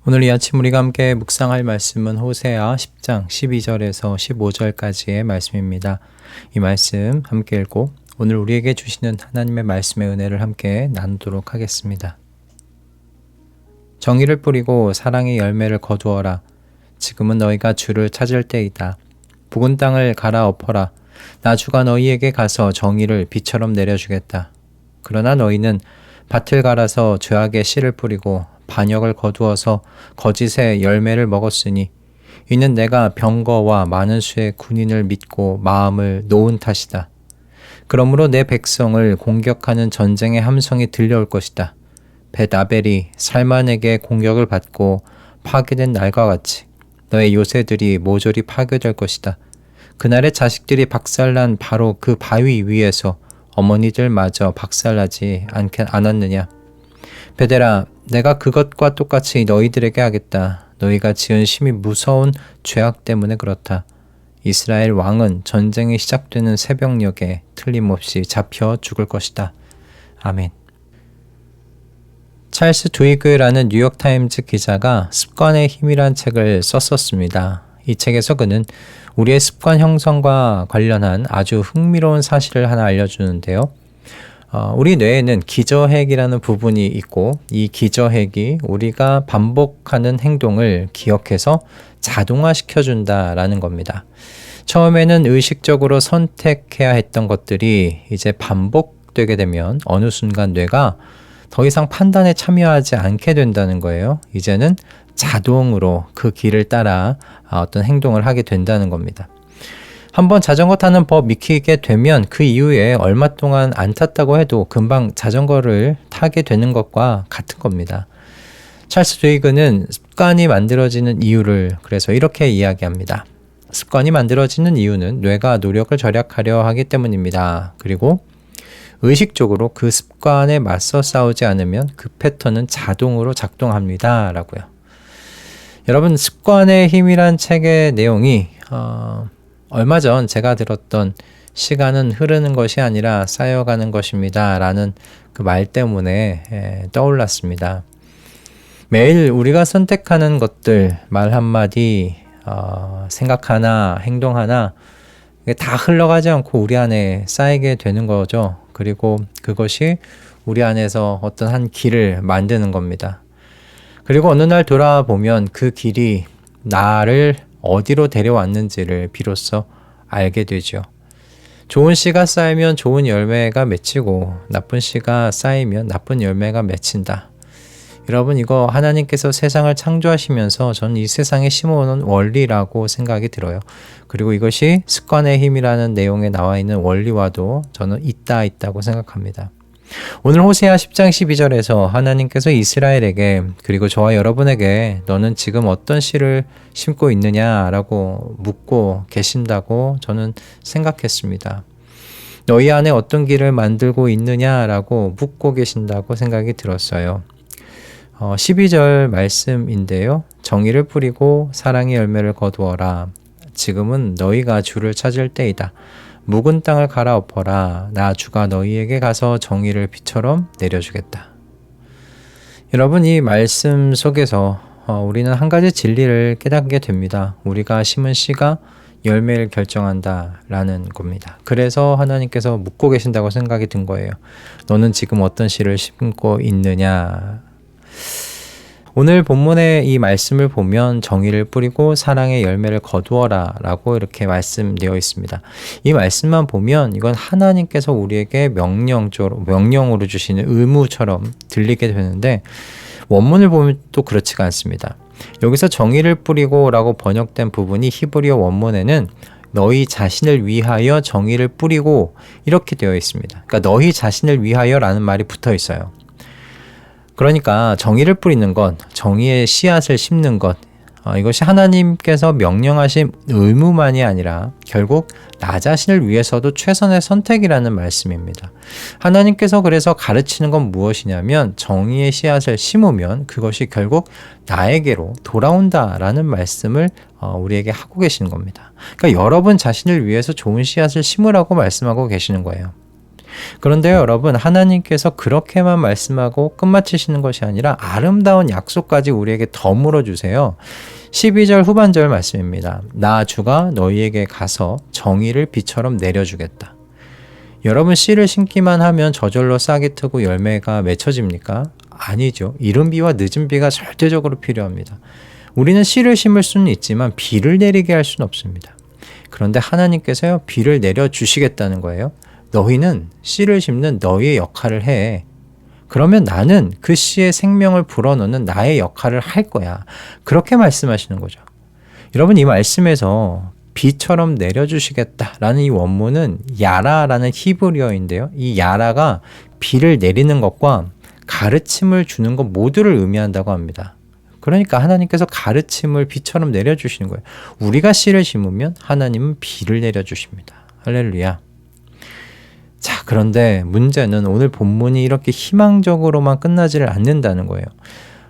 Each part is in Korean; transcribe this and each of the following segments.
오늘 이 아침 우리가 함께 묵상할 말씀은 호세아 10장 12절에서 15절까지의 말씀입니다. 이 말씀 함께 읽고 오늘 우리에게 주시는 하나님의 말씀의 은혜를 함께 나누도록 하겠습니다. 정의를 뿌리고 사랑의 열매를 거두어라. 지금은 너희가 주를 찾을 때이다. 묵은 땅을 갈아 엎어라. 나 주가 너희에게 가서 정의를 비처럼 내려주겠다. 그러나 너희는 밭을 갈아서 죄악의 씨를 뿌리고 반역을 거두어서 거짓의 열매를 먹었으니 이는 내가 병거와 많은 수의 군인을 믿고 마음을 놓은 탓이다. 그러므로 내 백성을 공격하는 전쟁의 함성이 들려올 것이다. 벳아벨이 살만에게 공격을 받고 파괴된 날과 같이 너의 요새들이 모조리 파괴될 것이다. 그날의 자식들이 박살난 바로 그 바위 위에서 어머니들마저 박살나지 않았느냐. 베델아, 내가 그것과 똑같이 너희들에게 하겠다. 너희가 지은 심히 무서운 죄악 때문에 그렇다. 이스라엘 왕은 전쟁이 시작되는 새벽녘에 틀림없이 잡혀 죽을 것이다. 아멘. 찰스 두이그라는 뉴욕타임즈 기자가 습관의 힘이란 책을 썼었습니다. 이 책에서 그는 우리의 습관 형성과 관련한 아주 흥미로운 사실을 하나 알려주는데요. 우리 뇌에는 기저핵이라는 부분이 있고 이 기저핵이 우리가 반복하는 행동을 기억해서 자동화시켜준다라는 겁니다. 처음에는 의식적으로 선택해야 했던 것들이 이제 반복되게 되면 어느 순간 뇌가 더 이상 판단에 참여하지 않게 된다는 거예요. 이제는 자동으로 그 길을 따라 어떤 행동을 하게 된다는 겁니다. 한번 자전거 타는 법 익히게 되면 그 이후에 얼마 동안 안 탔다고 해도 금방 자전거를 타게 되는 것과 같은 겁니다. 찰스 두이그는 습관이 만들어지는 이유를 그래서 이렇게 이야기합니다. 습관이 만들어지는 이유는 뇌가 노력을 절약하려 하기 때문입니다. 그리고 의식적으로 그 습관에 맞서 싸우지 않으면 그 패턴은 자동으로 작동합니다. 라고요. 여러분, 습관의 힘이란 책의 내용이 얼마 전 제가 들었던 시간은 흐르는 것이 아니라 쌓여가는 것입니다. 라는 그 말 때문에 떠올랐습니다. 매일 우리가 선택하는 것들, 말 한마디, 생각 하나, 행동 하나, 다 흘러가지 않고 우리 안에 쌓이게 되는 거죠. 그리고 그것이 우리 안에서 어떤 한 길을 만드는 겁니다. 그리고 어느 날 돌아보면 그 길이 나를 어디로 데려왔는지를 비로소 알게 되죠. 좋은 씨가 쌓이면 좋은 열매가 맺히고 나쁜 씨가 쌓이면 나쁜 열매가 맺힌다. 여러분, 이거 하나님께서 세상을 창조하시면서 저는 이 세상에 심어놓은 원리라고 생각이 들어요. 그리고 이것이 습관의 힘이라는 내용에 나와 있는 원리와도 저는 있다고 생각합니다. 오늘 호세아 10장 12절에서 하나님께서 이스라엘에게 그리고 저와 여러분에게 너는 지금 어떤 씨를 심고 있느냐라고 묻고 계신다고 저는 생각했습니다. 너희 안에 어떤 길을 만들고 있느냐라고 묻고 계신다고 생각이 들었어요. 12절 말씀인데요. 정의를 뿌리고 사랑의 열매를 거두어라. 지금은 너희가 주를 찾을 때이다. 묵은 땅을 갈아엎어라. 나 주가 너희에게 가서 정의를 비처럼 내려주겠다. 여러분, 이 말씀 속에서 우리는 한 가지 진리를 깨닫게 됩니다. 우리가 심은 씨가 열매를 결정한다라는 겁니다. 그래서 하나님께서 묻고 계신다고 생각이 든 거예요. 너는 지금 어떤 씨를 심고 있느냐? 오늘 본문의 이 말씀을 보면 정의를 뿌리고 사랑의 열매를 거두어라 라고 이렇게 말씀되어 있습니다. 이 말씀만 보면 이건 하나님께서 우리에게 명령으로 주시는 의무처럼 들리게 되는데 원문을 보면 또 그렇지가 않습니다. 여기서 정의를 뿌리고 라고 번역된 부분이 히브리어 원문에는 너희 자신을 위하여 정의를 뿌리고 이렇게 되어 있습니다. 그러니까 너희 자신을 위하여 라는 말이 붙어 있어요. 그러니까 정의를 뿌리는 것, 정의의 씨앗을 심는 것, 이것이 하나님께서 명령하신 의무만이 아니라 결국 나 자신을 위해서도 최선의 선택이라는 말씀입니다. 하나님께서 그래서 가르치는 건 무엇이냐면 정의의 씨앗을 심으면 그것이 결국 나에게로 돌아온다라는 말씀을 우리에게 하고 계시는 겁니다. 그러니까 여러분 자신을 위해서 좋은 씨앗을 심으라고 말씀하고 계시는 거예요. 그런데요, 여러분, 하나님께서 그렇게만 말씀하고 끝마치시는 것이 아니라 아름다운 약속까지 우리에게 더 주세요. 12절 후반절 말씀입니다. 나 주가 너희에게 가서 정의를 비처럼 내려주겠다. 여러분, 씨를 심기만 하면 저절로 싹이 트고 열매가 맺혀집니까? 아니죠. 이른 비와 늦은 비가 절대적으로 필요합니다. 우리는 씨를 심을 수는 있지만 비를 내리게 할 수는 없습니다. 그런데 하나님께서요, 비를 내려주시겠다는 거예요. 너희는 씨를 심는 너희의 역할을 해. 그러면 나는 그 씨의 생명을 불어넣는 나의 역할을 할 거야. 그렇게 말씀하시는 거죠. 여러분, 이 말씀에서 비처럼 내려주시겠다라는 이 원문은 야라라는 히브리어인데요. 이 야라가 비를 내리는 것과 가르침을 주는 것 모두를 의미한다고 합니다. 그러니까 하나님께서 가르침을 비처럼 내려주시는 거예요. 우리가 씨를 심으면 하나님은 비를 내려주십니다. 할렐루야. 자, 그런데 문제는 오늘 본문이 이렇게 희망적으로만 끝나지를 않는다는 거예요.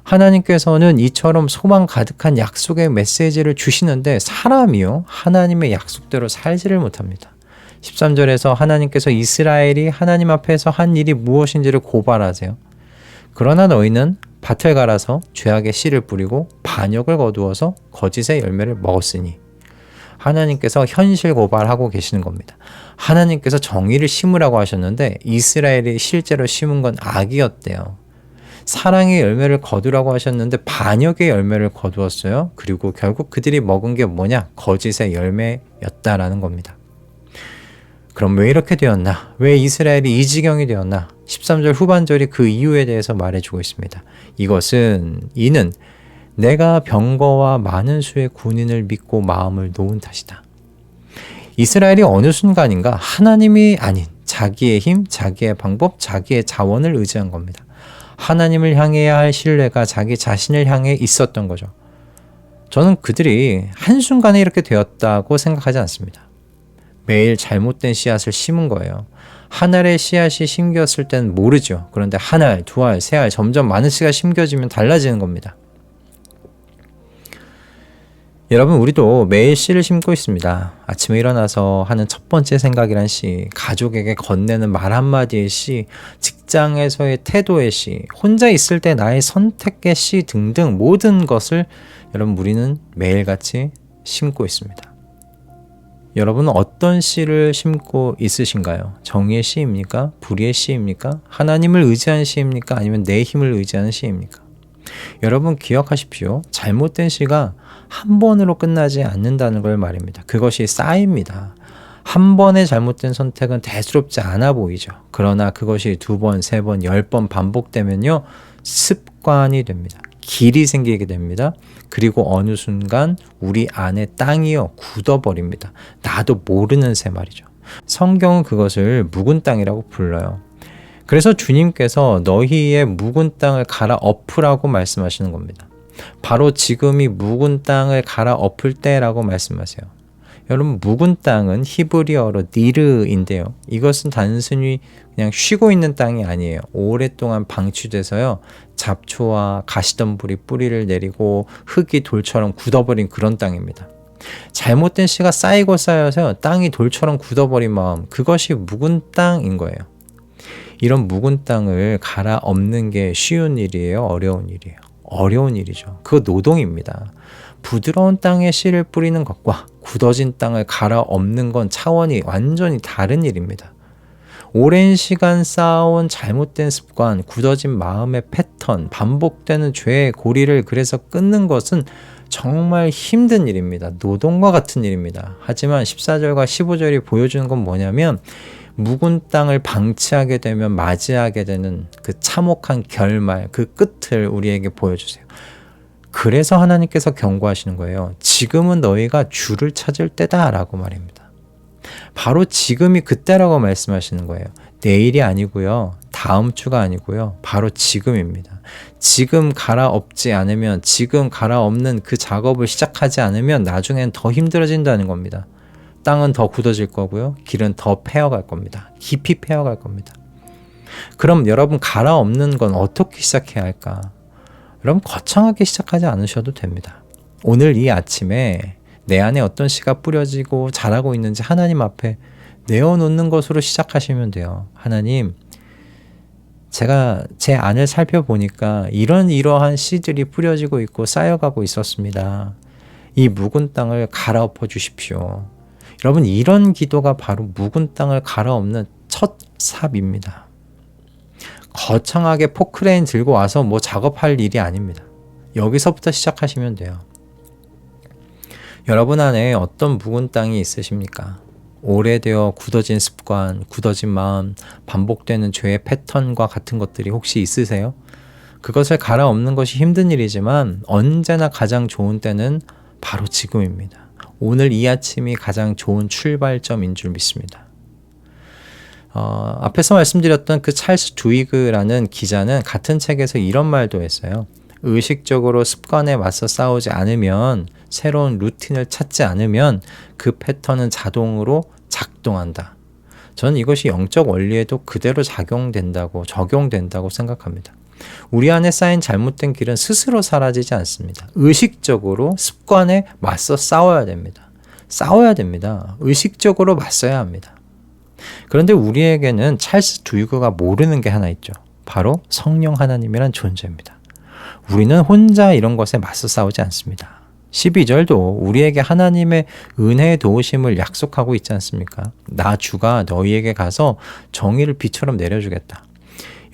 하나님께서는 이처럼 소망 가득한 약속의 메시지를 주시는데 사람이요, 하나님의 약속대로 살지를 못합니다. 13절에서 하나님께서 이스라엘이 하나님 앞에서 한 일이 무엇인지를 고발하세요. 그러나 너희는 밭을 갈아서 죄악의 씨를 뿌리고 반역을 거두어서 거짓의 열매를 먹었으니, 하나님께서 현실 고발하고 계시는 겁니다. 하나님께서 정의를 심으라고 하셨는데 이스라엘이 실제로 심은 건 악이었대요. 사랑의 열매를 거두라고 하셨는데 반역의 열매를 거두었어요. 그리고 결국 그들이 먹은 게 뭐냐? 거짓의 열매였다라는 겁니다. 그럼 왜 이렇게 되었나? 왜 이스라엘이 이 지경이 되었나? 13절 후반절이 그 이유에 대해서 말해주고 있습니다. 이는 내가 병거와 많은 수의 군인을 믿고 마음을 놓은 탓이다. 이스라엘이 어느 순간인가 하나님이 아닌 자기의 힘, 자기의 방법, 자기의 자원을 의지한 겁니다. 하나님을 향해야 할 신뢰가 자기 자신을 향해 있었던 거죠. 저는 그들이 한순간에 이렇게 되었다고 생각하지 않습니다. 매일 잘못된 씨앗을 심은 거예요. 한 알의 씨앗이 심겼을 땐 모르죠. 그런데 한 알, 두 알, 세 알 점점 많은 씨가 심겨지면 달라지는 겁니다. 여러분, 우리도 매일 씨를 심고 있습니다. 아침에 일어나서 하는 첫 번째 생각이란 씨, 가족에게 건네는 말 한마디의 씨, 직장에서의 태도의 씨, 혼자 있을 때 나의 선택의 씨 등등 모든 것을 여러분, 우리는 매일같이 심고 있습니다. 여러분은 어떤 씨를 심고 있으신가요? 정의의 씨입니까? 불의의 씨입니까? 하나님을 의지한 씨입니까? 아니면 내 힘을 의지하는 씨입니까? 여러분, 기억하십시오. 잘못된 씨가 한 번으로 끝나지 않는다는 걸 말입니다. 그것이 쌓입니다. 한 번의 잘못된 선택은 대수롭지 않아 보이죠. 그러나 그것이 2번, 3번, 10번 반복되면요, 습관이 됩니다. 길이 생기게 됩니다. 그리고 어느 순간 우리 안에 땅이요, 굳어버립니다. 나도 모르는 새 말이죠. 성경은 그것을 묵은 땅이라고 불러요. 그래서 주님께서 너희의 묵은 땅을 갈아 엎으라고 말씀하시는 겁니다. 바로 지금이 묵은 땅을 갈아 엎을 때라고 말씀하세요. 여러분, 묵은 땅은 히브리어로 니르인데요. 이것은 단순히 그냥 쉬고 있는 땅이 아니에요. 오랫동안 방치돼서요, 잡초와 가시덤불이 뿌리를 내리고 흙이 돌처럼 굳어버린 그런 땅입니다. 잘못된 씨가 쌓이고 쌓여서 땅이 돌처럼 굳어버린 마음, 그것이 묵은 땅인 거예요. 이런 묵은 땅을 갈아 엎는 게 쉬운 일이에요? 어려운 일이에요? 어려운 일이죠. 그거 노동입니다. 부드러운 땅에 씨를 뿌리는 것과 굳어진 땅을 갈아 엎는 건 차원이 완전히 다른 일입니다. 오랜 시간 쌓아온 잘못된 습관, 굳어진 마음의 패턴, 반복되는 죄의 고리를 그래서 끊는 것은 정말 힘든 일입니다. 노동과 같은 일입니다. 하지만 14절과 15절이 보여주는 건 뭐냐면, 묵은 땅을 방치하게 되면 맞이하게 되는 그 참혹한 결말, 그 끝을 우리에게 보여주세요. 그래서 하나님께서 경고하시는 거예요. 지금은 너희가 주를 찾을 때다라고 말입니다. 바로 지금이 그때라고 말씀하시는 거예요. 내일이 아니고요, 다음 주가 아니고요, 바로 지금입니다. 지금 갈아엎지 않으면, 지금 갈아엎는 그 작업을 시작하지 않으면 나중엔 더 힘들어진다는 겁니다. 땅은 더 굳어질 거고요, 길은 더 패어갈 겁니다. 깊이 패어갈 겁니다. 그럼 여러분, 갈아엎는 건 어떻게 시작해야 할까? 여러분, 거창하게 시작하지 않으셔도 됩니다. 오늘 이 아침에 내 안에 어떤 씨가 뿌려지고 자라고 있는지 하나님 앞에 내어놓는 것으로 시작하시면 돼요. 하나님, 제가 제 안을 살펴보니까 이러한 씨들이 뿌려지고 있고 쌓여가고 있었습니다. 이 묵은 땅을 갈아엎어 주십시오. 여러분, 이런 기도가 바로 묵은 땅을 갈아엎는 첫 삽입니다. 거창하게 포크레인 들고 와서 뭐 작업할 일이 아닙니다. 여기서부터 시작하시면 돼요. 여러분 안에 어떤 묵은 땅이 있으십니까? 오래되어 굳어진 습관, 굳어진 마음, 반복되는 죄의 패턴과 같은 것들이 혹시 있으세요? 그것을 갈아엎는 것이 힘든 일이지만 언제나 가장 좋은 때는 바로 지금입니다. 오늘 이 아침이 가장 좋은 출발점인 줄 믿습니다. 앞에서 말씀드렸던 그 찰스 두이그라는 기자는 같은 책에서 이런 말도 했어요. 의식적으로 습관에 맞서 싸우지 않으면, 새로운 루틴을 찾지 않으면 그 패턴은 자동으로 작동한다. 저는 이것이 영적 원리에도 그대로 적용된다고 생각합니다. 우리 안에 쌓인 잘못된 길은 스스로 사라지지 않습니다. 의식적으로 습관에 맞서 싸워야 됩니다. 의식적으로 맞서야 합니다. 그런데 우리에게는 찰스 두이그가 모르는 게 하나 있죠. 바로 성령 하나님이란 존재입니다. 우리는 혼자 이런 것에 맞서 싸우지 않습니다. 12절도 우리에게 하나님의 은혜의 도우심을 약속하고 있지 않습니까? 나 주가 너희에게 가서 정의를 비처럼 내려주겠다.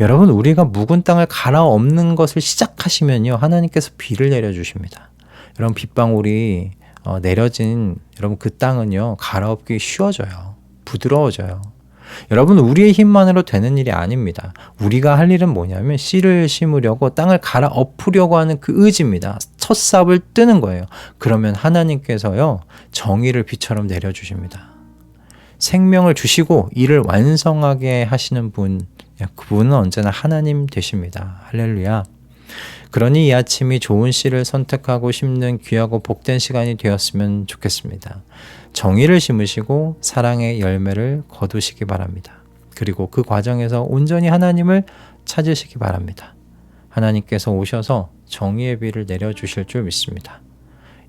여러분, 우리가 묵은 땅을 갈아엎는 것을 시작하시면요, 하나님께서 비를 내려주십니다. 여러분, 빗방울이 내려진 여러분 그 땅은요, 갈아엎기 쉬워져요. 부드러워져요. 여러분, 우리의 힘만으로 되는 일이 아닙니다. 우리가 할 일은 뭐냐면 씨를 심으려고 땅을 갈아엎으려고 하는 그 의지입니다. 첫 삽을 뜨는 거예요. 그러면 하나님께서요, 정의를 비처럼 내려주십니다. 생명을 주시고 일을 완성하게 하시는 분, 그분은 언제나 하나님 되십니다. 할렐루야. 그러니 이 아침이 좋은 씨를 선택하고 심는 귀하고 복된 시간이 되었으면 좋겠습니다. 정의를 심으시고 사랑의 열매를 거두시기 바랍니다. 그리고 그 과정에서 온전히 하나님을 찾으시기 바랍니다. 하나님께서 오셔서 정의의 비를 내려주실 줄 믿습니다.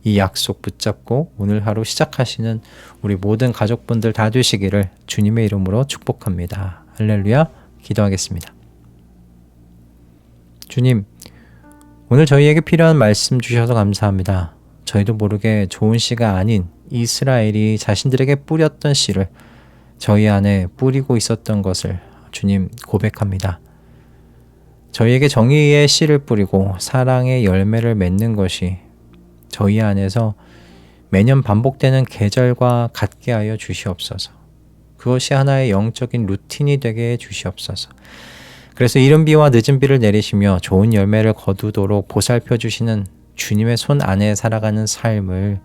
이 약속 붙잡고 오늘 하루 시작하시는 우리 모든 가족분들 다 되시기를 주님의 이름으로 축복합니다. 할렐루야. 기도하겠습니다. 주님, 오늘 저희에게 필요한 말씀 주셔서 감사합니다. 저희도 모르게 좋은 씨가 아닌 이스라엘이 자신들에게 뿌렸던 씨를 저희 안에 뿌리고 있었던 것을 주님 고백합니다. 저희에게 정의의 씨를 뿌리고 사랑의 열매를 맺는 것이 저희 안에서 매년 반복되는 계절과 같게 하여 주시옵소서. 그것이 하나의 영적인 루틴이 되게 해 주시옵소서. 그래서 이른 비와 늦은 비를 내리시며 좋은 열매를 거두도록 보살펴 주시는 주님의 손 안에 살아가는 삶을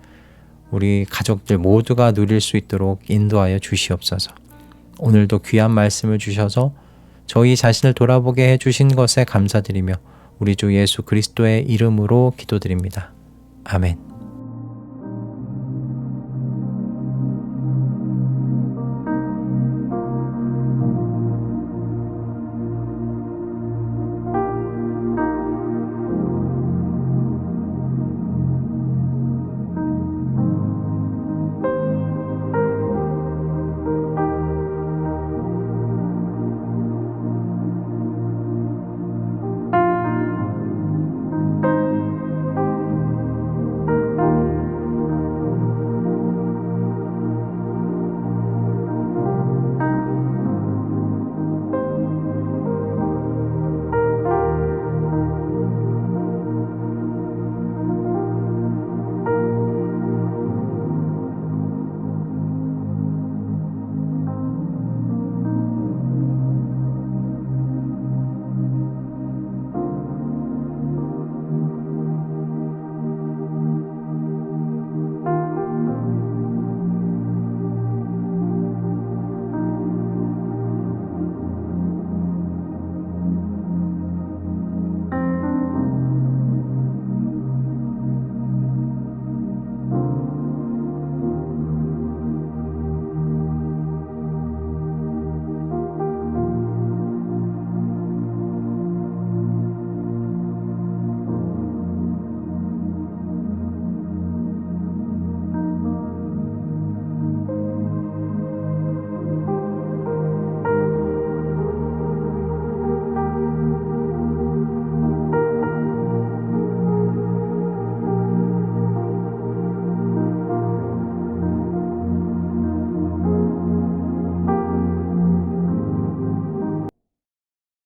우리 가족들 모두가 누릴 수 있도록 인도하여 주시옵소서. 오늘도 귀한 말씀을 주셔서 저희 자신을 돌아보게 해주신 것에 감사드리며 우리 주 예수 그리스도의 이름으로 기도드립니다. 아멘.